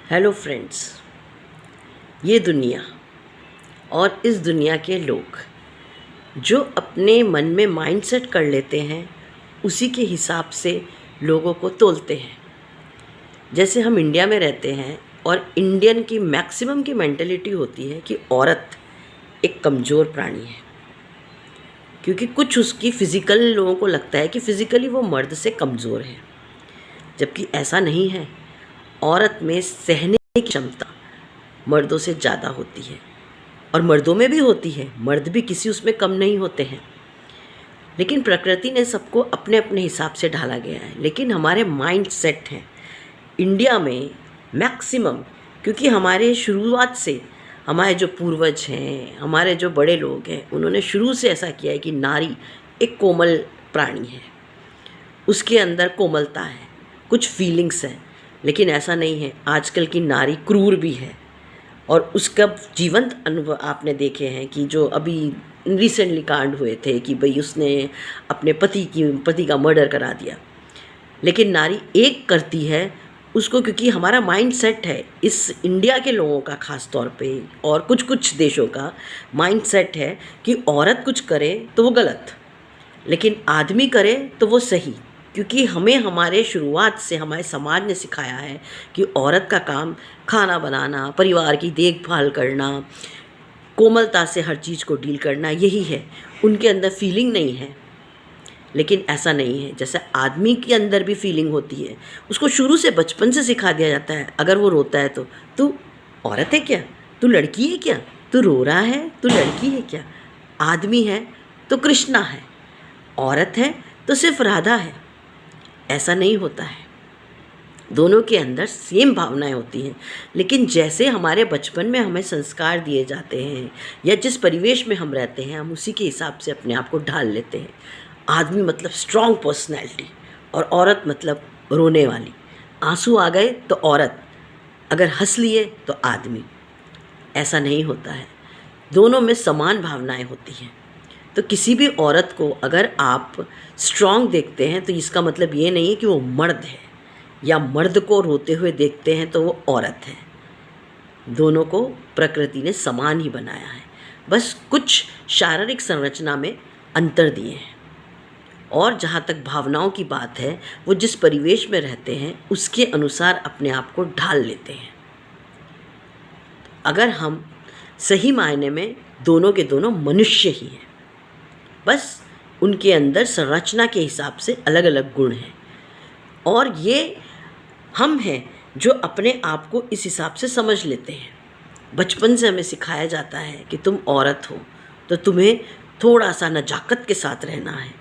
Hello friends, ये दुनिया और इस दुनिया के लोग जो अपने मन में माइंडसेट कर लेते हैं उसी के हिसाब से लोगों को तोलते हैं। जैसे हम इंडिया में रहते हैं और इंडियन की मैक्सिमम की मेंटेलिटी होती है कि औरत एक कमज़ोर प्राणी है, क्योंकि कुछ उसकी फ़िज़िकल लोगों को लगता है कि फ़िज़िकली वो मर्द से कमज़ोर है, जबकि ऐसा नहीं है। औरत में सहने की क्षमता मर्दों से ज़्यादा होती है और मर्दों में भी होती है, मर्द भी किसी उसमें कम नहीं होते हैं। लेकिन प्रकृति ने सबको अपने अपने हिसाब से ढाला गया है। लेकिन हमारे माइंड सेट हैं इंडिया में मैक्सिमम, क्योंकि हमारे शुरुआत से हमारे जो पूर्वज हैं, हमारे जो बड़े लोग हैं, उन्होंने शुरू से ऐसा किया है कि नारी एक कोमल प्राणी है, उसके अंदर कोमलता है, कुछ फीलिंग्स हैं। लेकिन ऐसा नहीं है, आजकल की नारी क्रूर भी है और उसका जीवंत अनुभव आपने देखे हैं कि जो अभी रिसेंटली कांड हुए थे कि भाई उसने अपने पति का मर्डर करा दिया। लेकिन नारी एक करती है उसको, क्योंकि हमारा माइंड सेट है इस इंडिया के लोगों का ख़ास तौर पे और कुछ कुछ देशों का माइंड सेट है कि औरत कुछ करे तो वो गलत, लेकिन आदमी करे तो वो सही। क्योंकि हमें हमारे शुरुआत से हमारे समाज ने सिखाया है कि औरत का काम खाना बनाना, परिवार की देखभाल करना, कोमलता से हर चीज़ को डील करना, यही है। उनके अंदर फीलिंग नहीं है। लेकिन ऐसा नहीं है, जैसे आदमी के अंदर भी फीलिंग होती है, उसको शुरू से बचपन से सिखा दिया जाता है। अगर वो रोता है तो तू औरत है क्या, तू लड़की है क्या, तू रो रहा है, तू लड़की है क्या, आदमी है तो कृष्णा है, औरत है तो सिर्फ राधा है। ऐसा नहीं होता है, दोनों के अंदर सेम भावनाएं होती हैं। लेकिन जैसे हमारे बचपन में हमें संस्कार दिए जाते हैं या जिस परिवेश में हम रहते हैं, हम उसी के हिसाब से अपने आप को ढाल लेते हैं। आदमी मतलब स्ट्रॉन्ग पर्सनैलिटी और औरत मतलब रोने वाली। आंसू आ गए तो औरत, अगर हंस लिए तो आदमी। ऐसा नहीं होता है, दोनों में समान भावनाएं होती हैं। तो किसी भी औरत को अगर आप स्ट्रॉन्ग देखते हैं तो इसका मतलब ये नहीं है कि वो मर्द है, या मर्द को रोते हुए देखते हैं तो वो औरत है। दोनों को प्रकृति ने समान ही बनाया है, बस कुछ शारीरिक संरचना में अंतर दिए हैं। और जहाँ तक भावनाओं की बात है, वो जिस परिवेश में रहते हैं उसके अनुसार अपने आप को ढाल लेते हैं। अगर हम सही मायने में दोनों के दोनों मनुष्य ही हैं, बस उनके अंदर संरचना के हिसाब से अलग अलग गुण हैं। और ये हम हैं जो अपने आप को इस हिसाब से समझ लेते हैं। बचपन से हमें सिखाया जाता है कि तुम औरत हो तो तुम्हें थोड़ा सा नजाकत के साथ रहना है,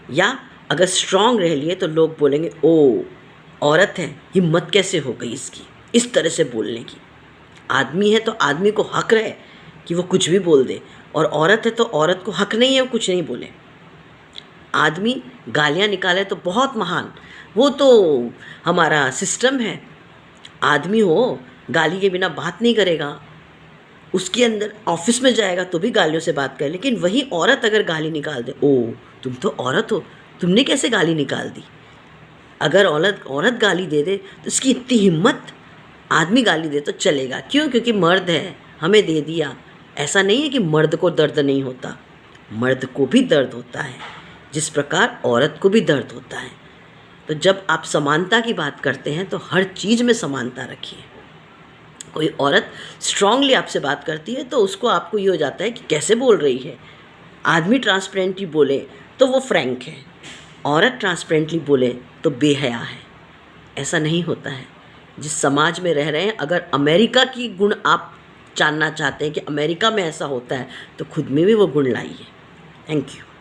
या अगर स्ट्रांग रह लिए तो लोग बोलेंगे ओ औरत है, हिम्मत कैसे हो गई इसकी इस तरह से बोलने की। आदमी है तो आदमी को हक है कि वो कुछ भी बोल दे, और औरत है तो औरत को हक नहीं है वो कुछ नहीं बोले। आदमी गालियाँ निकाले तो बहुत महान, वो तो हमारा सिस्टम है। आदमी हो गाली के बिना बात नहीं करेगा, उसके अंदर ऑफिस में जाएगा तो भी गालियों से बात करे। लेकिन वही औरत अगर गाली निकाल दे, ओ तुम तो औरत हो, तुमने कैसे गाली निकाल दी। अगर औरत गाली दे दे तो इसकी इतनी हिम्मत, आदमी गाली दे तो चलेगा, क्यों, क्योंकि मर्द है हमें दे दिया। ऐसा नहीं है कि मर्द को दर्द नहीं होता, मर्द को भी दर्द होता है जिस प्रकार औरत को भी दर्द होता है। तो जब आप समानता की बात करते हैं तो हर चीज़ में समानता रखिए। कोई औरत स्ट्रांगली आपसे बात करती है तो उसको आपको ये हो जाता है कि कैसे बोल रही है। आदमी ट्रांसपेरेंटली बोले तो वो फ्रैंक है, औरत ट्रांसपेरेंटली बोले तो बेहया है। ऐसा नहीं होता है जिस समाज में रह रहे हैं। अगर अमेरिका की गुण आप जानना चाहते हैं कि अमेरिका में ऐसा होता है तो खुद में भी वो गुण लाइए। Thank you.